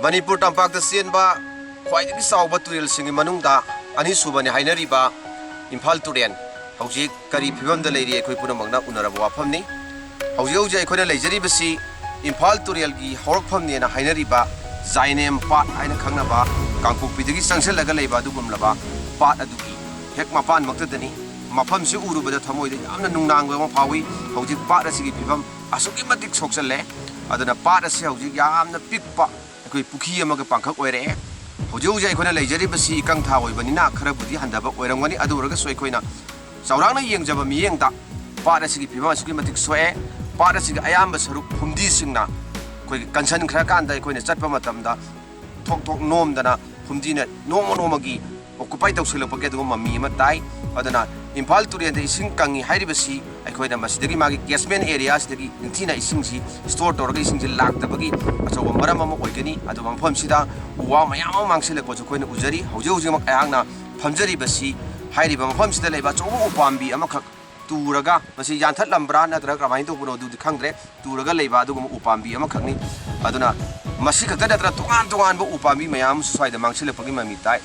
Manipur Tampak the Sienba, quite the Sauba Tuil singing Manunda, Anisubani Hainariba, Impal Turian, Hauji, Kari Pivan the lady, Equipuna Unarabapamni, Haujoja Equina Lajeribasi, Impal Turialgi, Horpamni and Hainariba, Zaimeng Pat Aina Kanaba, Kanku Pidigi Sansel Lagaleba Dugumlaba, Pat Aduki, Hekmapan Maktadani, Mapam Suru with the Tamoy, Nunang Pawi, Hauji Patasi Pivam, Asukimatic Soxale, Adana Patasi Hauji Yam the Pig Pat. Puki among a Pankak were Hojoja Equina Lajeribasi, Kangtawi, Banina, Karabuti, Handaba, where Mani Aduraga Soequina. Saurana Yang Jabami Yangda, Patasi Piva Squimatic Soe, Patasi Ayambas Humdi Singna, Kansan Krakanda, Equina Satpamatamda, Tok Nom Dana, Humdina, Nomagi, occupied of Silopagetum, Mima Tai, Adana, Impal Turian, the Sinkangi, Hidibasi, Equina Masdigi Magi, Gasman areas, the Intina Isingi, store or Racing Lak the Bagi, so Marama Oigani, Adam Pomsida, Wamayama Mangsila Kozuquin Uzari, Hojozim Ayana, Pamjari Basi, Hidibam Pomsida Leva, Pambi, Amaka, Turaga, Masi Yantat Lambrana, Dragamaito, do the Kangre, Turaga Leva, Upambi, Amakani, Aduna, Masika Tatra, Tuan, Upambi, Mayam, Side the Mangsila Pagimamitai.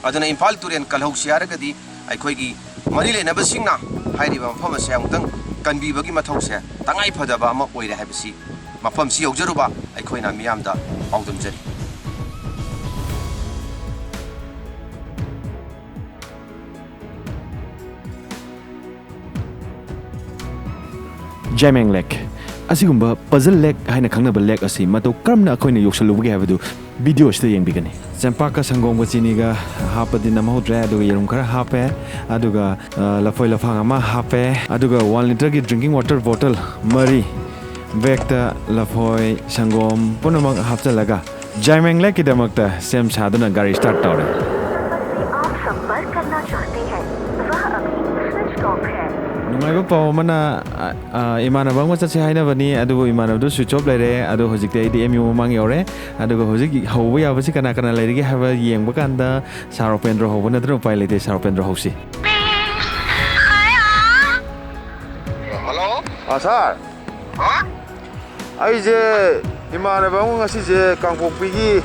Aduna Impal Turian Kalhosiaragadi, Aikogi, Manila Nabasina, Hidibam Pomasang, can be Bagi Matose, Tangai Padaba, Mapway the Habisi, Mapam Sio Jeruba, Aikoina Miamda, Autumn Jerry. Zaimeng Lake. Asigumba puzzle lake haina khangnaba lake asi mato karamna akoina yoksalubuge habadu video sta yengbigani champaka sangomga chiniga hapadina mahudre aduga yerum khara hape aduga lafoi lafang ama hape aduga 1 liter gi drinking water bottle mari vekta lafoi sangom punamang hapchalaga Zaimeng Lake kidamakta sem saduna gari start tawre आप संपर्क करना चाहते हैं वह अभी switch off है Nungaiba paw mana imanabang macha haina bani adu imanabdu switch off lere adu hojik te DMU mang yore adu hojik howa ya basi kana lere gi haba yengba kanda Saropendro howa na dro pai lete Saropendro hosi Hello? Sir. Huh? I je imanabang ngasi je Kangpokpi gi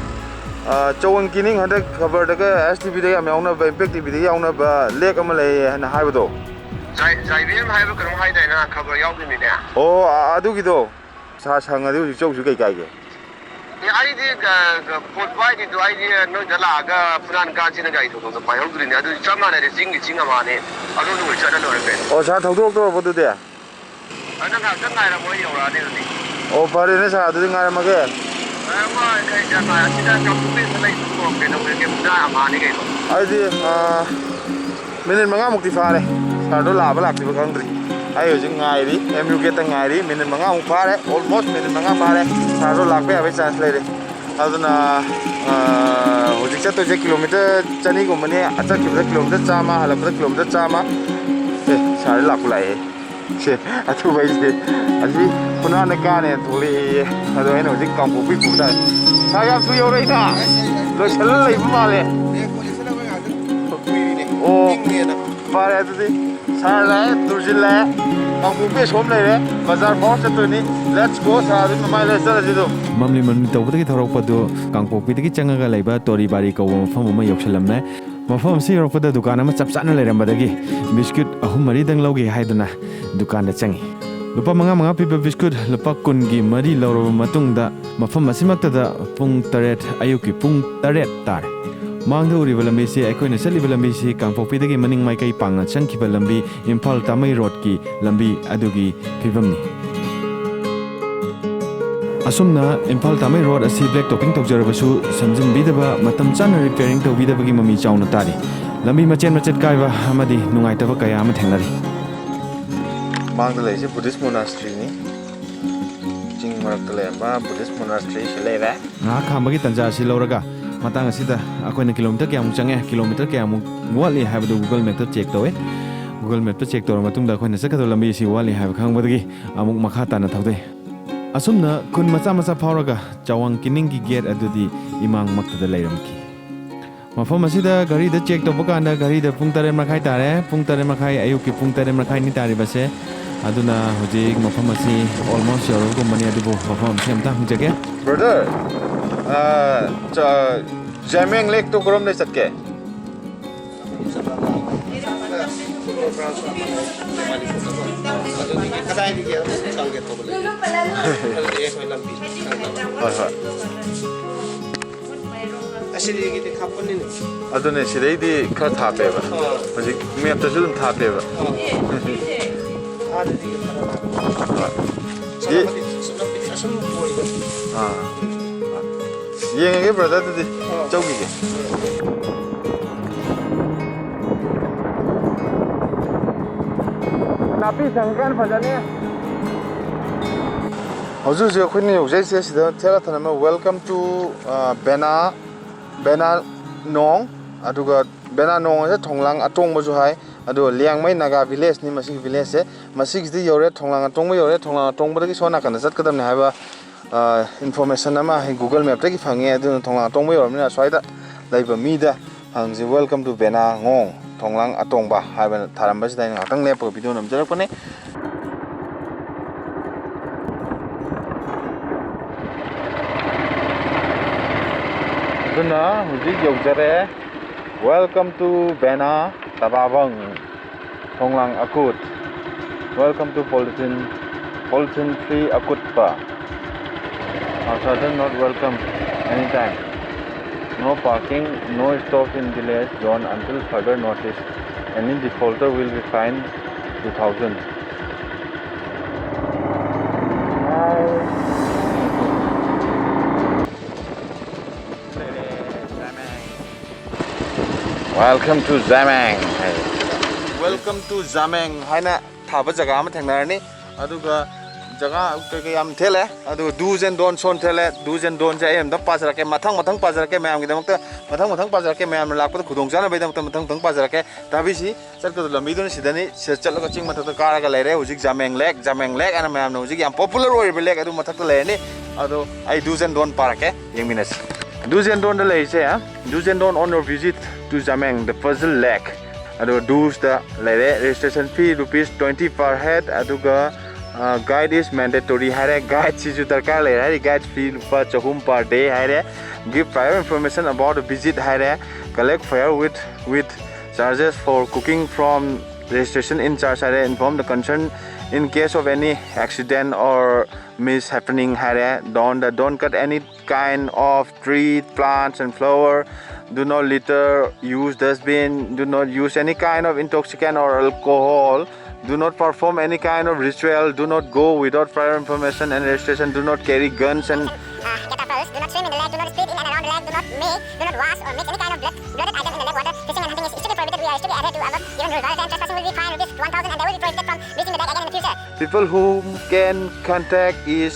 Chawang Kining handa cover daga STV da yauna ba impact TV da yauna ba lake ama le na haibado Zaimeng have a Krum Haidana cover Yogini there. Oh adugido sa sanga du chou su kai kai ge I did put by the idea no the laga, Puran Kansina guy to the Pioneer, I do someone at a single Singamani. I don't know which other no. oh sa thau do bodu de I don't have some kind of way around it. oh pare ne sa du ngai ma ge ai di minin manga mukti fare sa do la ba lak ti ba kangri ai ho jing ngai ri MU get ngai ri minin manga muk fare almost minin manga fare sa do lak be chance le ri aduna ho jing chato je kilometer chani ko mane acha kilometer chama hala kilometer chama sa lak lai se atu bai se asi kuna na ka ne tholi ado eno jing Kangpokpi ku da sa ya su yo rai ta lo chal lai ma le oh pare adi sa la turjil la Kangpokpi som lai re bazar boss to ni let's go sa adi mai le sala jido mamli mamli tawbadagi thorokpadu Kangpokpi dagi changaga laiba tori bari ko mafam ma yoksalamne mafam si yorokpada dukan ama chapchana leirambadagi biscuit ahum mari dang logi haiduna dukan da changi lupa manga pipa biscuit lupa kungi mari lawraba matungda mafam asimaktada pung 8 ayuki pung 8 tare mangda uriba lambi se aikoina saliba lambi se Kangpokpi dagi maning maikai pangna changkiba lambi Imphal Tamai Road ki lambi adugi phibamni asumna Imphal Tamai Road asi black topping tokjarabasu samjinbidaba matam chana repairing tobidabagi mami chauna tari lambi machet kaiba amadi nungaitaba kaya ama thengnari mang le se Buddhist monastery ni jing marak le ba Buddhist monastery se le ba nga khambagi tanja si loraga matang asida akoina kilometer kya muk change kilometer kya muk wali habdu Google Map to check tawe Google Map to check tor matungda akoina sakado lambi si wali hab khangbadagi amuk makha tana thaude asumna kun macha phawraga Chawang Kining gi gate adudi imang maktada leiramki mafam asida gari da check toba kana gari da pung 3 makhai tare pung 3 makhai ayuki pung 3 makhai ni tari base aduna hojik mafam asi almost yoro ko mani adubo mafam si amta hunjage brother Zaimeng Lake to karom dai chatke adune sidai di kha thape ba hojik map ta jun thape ba yenge brother di chaugi ge napi sangkan phajane hoju je khuni ujai se sida thela thana welcome to Bena Nong aduga Bena Nong se Thonglang atong ma ju hai adu liangmai naga village ni masi village se masi gi yore Thonglang atong ma yore Thonglang atong ba gi sona kana sat kadam ne haiba information ama Google map ta gi phange adu Thonglang atong ma yore na swaida laiba mi da hangji welcome to Bena Ngong Thonglang atong ba haiba tharam ba sidai ngakang le pa video nam jarak pane Duna hujik yojare welcome to Bena Tababang Thonglang Akut welcome to pollution free Akutpa outsider not welcome anytime no parking no stop in village zone until further notice any defaulter will be fined 2000 Welcome to Zaimeng. Welcome to Zaimeng. Haina thaba jaga ma thengnarani aduga jaga kai am thele adu do's and don'ts son thele do's and don'ts ai am da pajara ke mathang pajara ke mayam gi damakta mathang pajara ke mayam lakpa khudong jana bai damakta mathang pajara ke tabisi chatko lambi dun sidani chatlaga ching mathak karaga leire hujik Zaimeng Lake ana mayam no hujik yam popular oi lake adu mathak ta leine adu ai do's and don'ts parake yengminas do's and don'ts le se do's and don'ts on your visit to Zaimeng the puzzle lake adu do's the leire registration fee ₹20 per head aduga guide is mandatory hare guide si ju darkar le hare guide fee ₹200 per day hare give prior information about the visit hare collect fare with charges for cooking from registration in charge hare inform the concern in case of any accident or mishappening hare don't cut any kind of tree plants and flower do not litter use dustbin do not use any kind of intoxicant or alcohol do not perform any kind of ritual do not go without prior information and registration do not carry guns and catapults do not swim in the lake do not speed in and around the lake do not wash or mix any kind of blooded item in the lake water fishing and hunting is strictly prohibited we are strictly adhered to our given rules and trespassing will be fined ₹1000 and they will be prohibited from reaching the lake again in the future people whom can contact is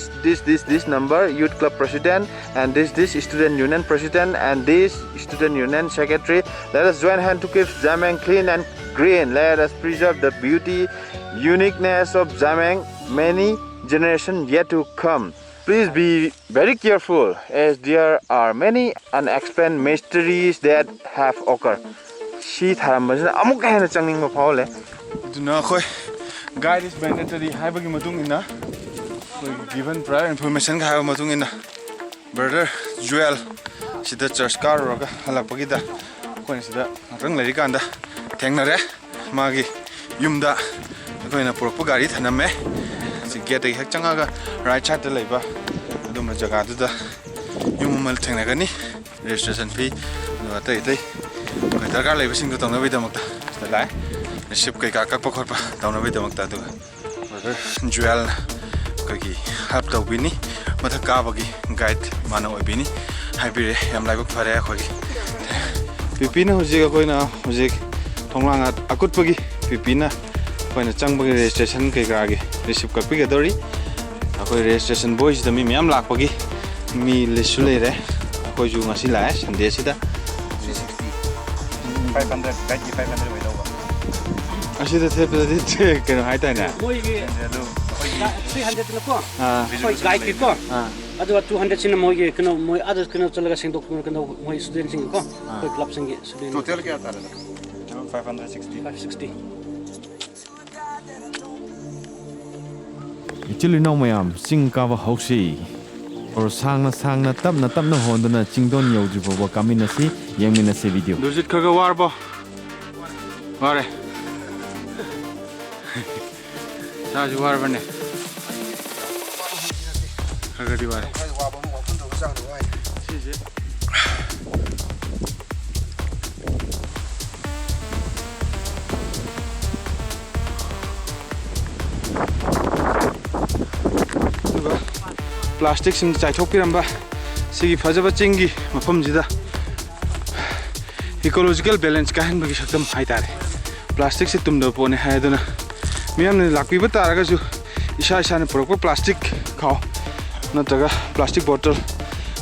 this number youth club president and this student union president and this student union secretary let us join hand to keep Zaimeng clean and green let us preserve the beauty uniqueness of Zaimeng many generations yet to come please be very careful as there are many unexplained mysteries that have occurred shi tharamajina amuk hena changning ma phawle duna khoi guide is mandatory haibagi matung ina given prior information ga haiba matung ina brother Joel sida church car roga halapagi da koina sida rang leri kanda thengnare magi yumda koina purpu gari thaname si gate hek changa ga right side da leiba aduma jaga du da yumal thengnagani registration fee no tai kai darkar leiba sing du tongna bai damakta lai ship kai ka kakpa khorpa tawna bai damakta du brother Joel kai help to bini mathak ka bagi guide mana oi bini haibire yam laibak phare khoi pipina hojik koina hojik Thonglang Akutpagi pipina koina changbagi registration kai ka gi receive ka pige dori akoi registration boys da mi myam lakpagi mi lisu leire akoi ju ngasi lai sunday sida 500 guide 500 bai dawa asida thepadi keno haita na moi ge 300 na ko guide ki ko adu 200 sin moi ge keno moi others keno chalaga sing dok keno moi student sing ko koi club sing student total kya tara 560 Ichili no mayam sing kava hausi or sang na tapna honduna chingdon yaujibo wa kaminasi yangminasi video. Dujit khaga warbo. Ware. Saju war bane. Khaga di ware. Plastic sing chai thok piramba sigi phajaba chingi mafam jida ecological balance ka han bagi sakam hai tare plastic se tumda pone hai duna miyam ne lakpi ba taraga ju isa isa ne porok plastic khao nataga plastic bottle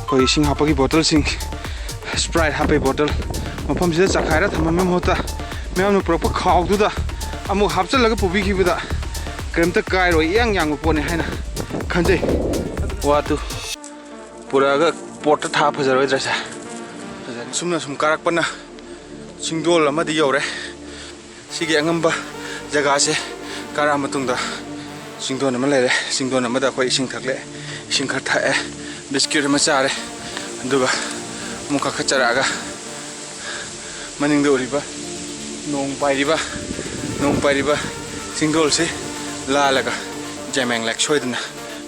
koi sing hapagi bottle sing Sprite happy bottle mafam jida chakhaira thamam hota miyam ne porok khao du da amu hapchal laga pubi ki bida kremta kai ro yang pone hai na khanjai Watu puraga porta tha phajaro drasa sumna sum karak pana singdol amadi yore sigi angamba jaga se kara matungda singdon ama lere singdon amada khoi sing thakle sing kha thae biscuit ma chare anduga mukha khacharaga maningda oriba nong pairiba singdol se la laga Zaimeng Lake soidna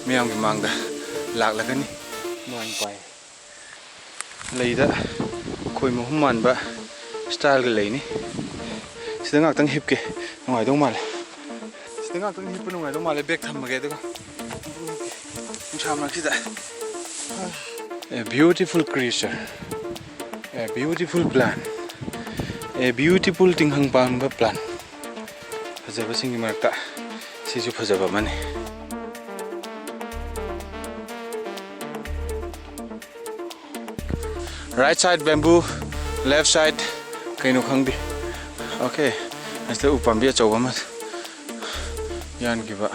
miyam gi mangda lạc là cái ní nong pai lấy đó khôi một hôm màn ba style cái lấy ní sẽ ngạc tăng hiệp kì ngoài đông mà sẽ ngạc tăng hiệp bên ngoài đông mà lấy bag thầm mà cái đó không sao mà khi tại a beautiful creature a beautiful plant a beautiful thing hang pan ba plant giờ bác sinh mà ta sẽ giúp giờ mà này right side bamboo, left side kaino khangdi. Okay, asta upam bia chawa ma. Yan ki ba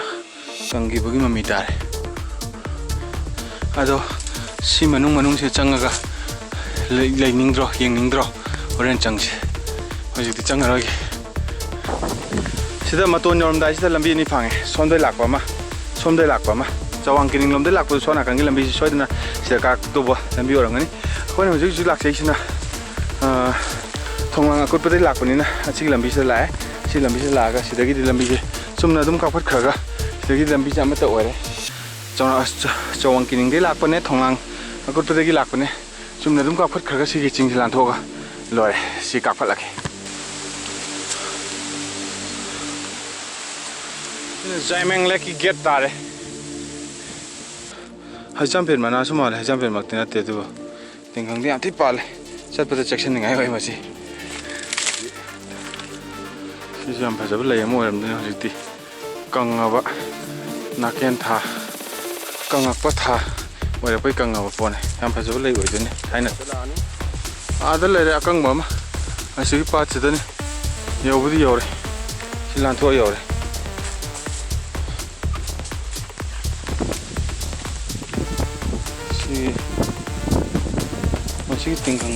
kangi bagi mami tare. Ado si manung se changaga leining dro yengning dro oren changse. Hoji ti changara gi. Sida maton yorm dai sida lambi ni phange. Somdai lakwa ma. Chawang kining lom dai lakwa sona kangi lambi soidna sida ka to ba lambi orangani. Kau ni juga lak sih na, Thonglang Akutpa dai lak pani na, aci lambi se lai, aci lambi se laga, sidagi di lambi je, sumna dum kapat khaga, sidagi lambi je amat ore, cawang kining dai lak pani Thonglang Akutpa dai lak pani, sumna dum kapat khaga sih kicing silan thoga, lore, sih kapat lagi. Ini Zaimeng Lake gate tare, hajam pir mana semua, hajam pir maktina tetu. Tinggang dia anti pal, saya pada cek sini ngai masih. Si jam pasal bela yang mau ramai hari kang apa, nakian tha, kang apa tha, boleh pergi kang apa pun. Jam pasal bela itu ni, hai na. Ada lere kang mama, masih pas itu ni, jauh budi jauh, silan tua jauh. Si tinggang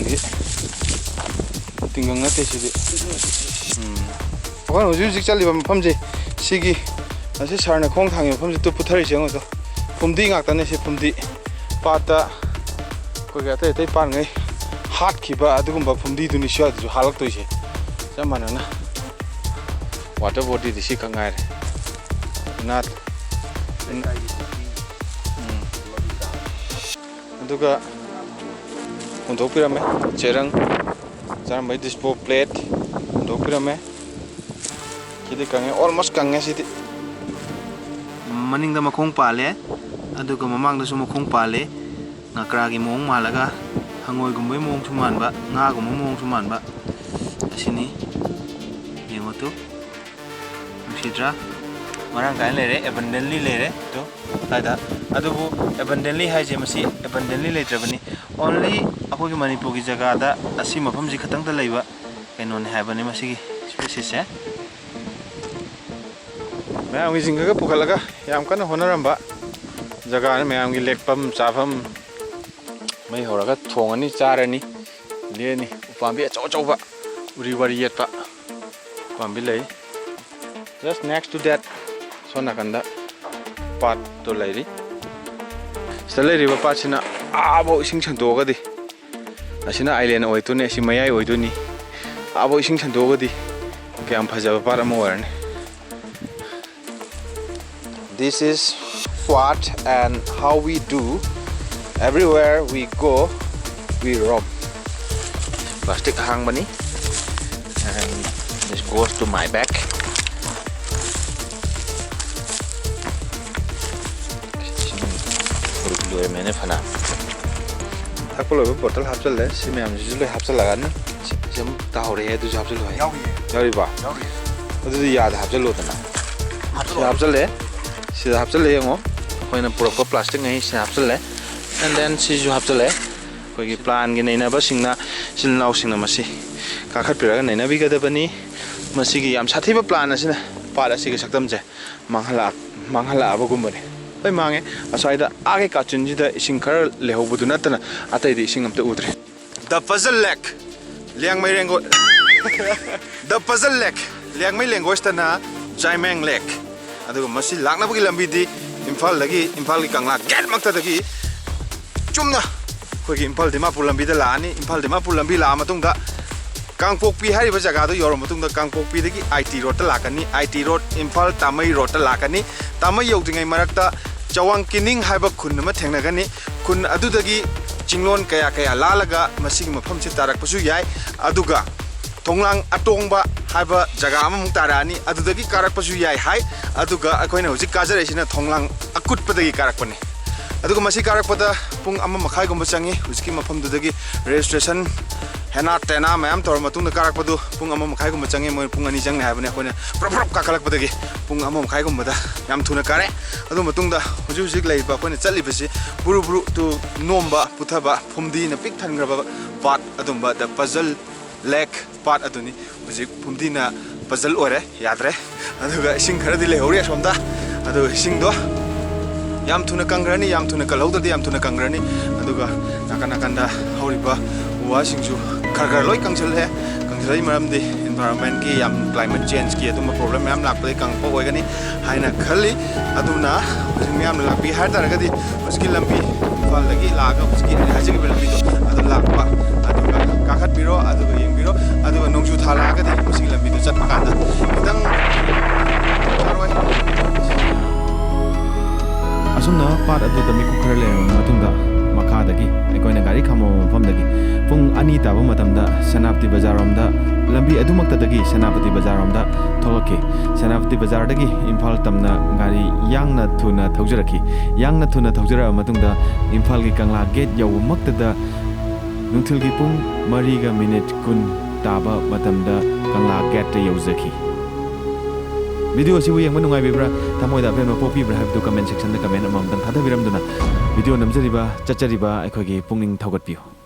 nate sih. Pokoknya ujuk cali bam pamje sigi, nasi sarna kong thangi pamje tu puthari siang itu. Pumdi ngak tane si pumdi, pada kau kata itu pan ngai hard kiba, adu kumba pumdi tu ni siat tu halak tu sih. Sama mana? Water body di sini kangai. Nat. Juga untuk pirame, cerang mai dispo plate, untuk pirame, kita kangen almost kangen sih. Maning da makong pale, adu ka mamang da sumo kong pale, ngakragi mong malaga, hangoy gumboy mong suman ba, nga gumboy mong suman ba, sini, yang itu, musidra, marang kain lere, abundantly lere, tu, ada, adu bu abundantly hai je masih abundantly lere bani. Only aku ke Manipur ki jaga ada asi mafam ji khatang da leiba kaino ne haibani masigi species ya मैं आंगी जिंगा का पुखल लगा याम का ना होना रंबा जगह ने मैं आंगी लेक पम चाफम मैं हो रहा थोंगनी चारनी लेनी उपांबी अचौ अचौ बा उरी वारी येत पा उपांबी ले just next to that सोना कंदा पात तो लेरी ꯁꯤꯗ ꯂꯩꯔꯤꯕ ꯄꯥꯠꯁꯤꯅ ꯑꯥꯐꯥꯎ ꯏꯁꯤꯡ ꯁꯟꯗꯣꯛꯑꯒꯗꯤ ꯑꯁꯤꯅ ꯑꯥꯏꯂꯦꯟ ꯑꯣꯏꯗꯣꯏꯅꯤ ꯑꯁꯤ ꯃꯌꯥꯏ ꯑꯣꯏꯗꯣꯏꯅꯤ ꯑꯥꯐꯥꯎ ꯏꯁꯤꯡ ꯁꯟꯗꯣꯛꯑꯒꯗꯤ ꯀꯌꯥꯝ ꯐꯖꯕ ꯄꯥꯠ ꯑꯃ ꯑꯣꯏꯔꯅꯤ. This is what and how we do everywhere we go we roam. Plastic hangbani and this goes to my bag. मैंने फना थाको लोग बोतल हापचल ले सिमे हम जिसले हापचल लगा ना सिम ताहो रहे हैं तो हापचल हुआ है यारी बा तो याद हापचल होता ना हापचल ले सीधा हापचल ले यंगो कोई ना पूरा को प्लास्टिक नहीं सीधा हापचल ले and then सी जो हापचल ले कोई की प्लान के नहीं ना बस सिंगना सिलनाउ सिंगना मसी काखत पिरागा नहीं ना भी कदे बनी मसी की हम साथी पर प्लान ऐसे ना पार ऐसे के सकतम जे मंगला अब गुम्बने भाई मांगे असवाइदा आगे काचुनजिदा इसिंग खर लेहोबुदु नतना अतैदि इसिंग अमते उद्रे द पजल लेक लियांगमै रेंगो द पजल लेक लियांगमै लेंगोस्तना जाइमेंग लेक अदुगो मसि लाकनाबगी लंबीदि इम्फाल की कंगला गेट मक्तदगी चुमना कोगी इम्फाल दिमापुर लंबीदा लानी इम्फाल दिमापुर लंबी ला मतुंगदा कांगपोकपी हारिबा जगादो योरो मतुंगदा कांगपोकपीदगी आईटी रोड ता लाकनी IT road Imphal Tamei road ता लाकनी तामई यौद्रिङै मरक्ता चवांग किनिंग हाइबा खुन अमा थेंगनागनी खुन अदुदगी चिंगलोन कया कया लालगा मसिगी मफमसे तारकपसु याय अदुगा थोंगलांग अटोंगबा हाइबा जगा अमा मुक तारानी अदुदगी कारकपसु याय हाय अदुगा अखोइना हुजि काजरेसिना थोंगलांग अकुटपदगी कारकपने अदुगा मसि कारकपदा पुंग अमा मखाइगुंबा चंगी हुजि मफमदुदगी रजिस्ट्रेशन हेना तेना मैम तौर मतुंग कारकपदु पुंग अमा मखाइगुंबा चंगी मोय पुंग अनि चंगने हाइबने अखोइना प्रप काखलकपदगी पुंग अमा मखाइगुंबदा याम थुना कारे अदु मतुंगदा हुजि हुजि लैबा अखोइना चलिबसि बुरु बुरु तु नोमबा पुथबा फुमदीना पिक थनग्रबा पाट अदुंबा द पजल लेक पाट अदुनी हुजि फुमदीना पजल ओरे याद्रे अदुगा इसिंग खरदि लेहौरे सोमदा अदु इसिंगदो याम थुना कंग्रनी याम थुना कलौददि याम थुना कंग्रनी अदुगा नाकनाकंदा हौरिबा वासिंगजु खरखर लोय कंसल है कंसलै मरमदि environment की याम climate change की अदुमा problem याम लाकपदि कंगपो ओइगनी हाइना खल्ली अदुना म्याम लाकपि हार तरगदि उसकी लंबी फालदगी लागा उसकी हाजिगी लंबी अदु लाकपा अदुगा काखत बिरो अदुगा यंगबिरो अदुगा नोंजु थालागदि उसकी लंबी तो चटपा कांदा खितंग थारोय असुमना पाट अदुदा मिकु खर ले मतुंदा मखादगी अकोइना गाड़ी खामो मफमदगी पुंग अनि ताबा मतमदा सनापति बाजारमदा लंबी अदुमक्तदगी सनापति बाजारमदा थोलके सनापति बाजारदगी इम्फाल तमना गाड़ी यांगना थुना थौजरखी यांगना थुना थौजरा मतुंदा इम्फाल की कंगला गेट यौमक्तदा नुंथिलगी पुंग मरीगा मिनिट कुन ताबा मतमदा कंगला गेट यौजखी वीडियो सिबु यंगबा नुंगाइबिब्रा थामोइदा फेनो पोपीब्रा हाइबदु कमेंट सेक्शन दा कमेंट अममदं थादबिरमदुना वीडियो नमजरिबा चचरिबा अखोगी पुंगनिंग थौगतपियो.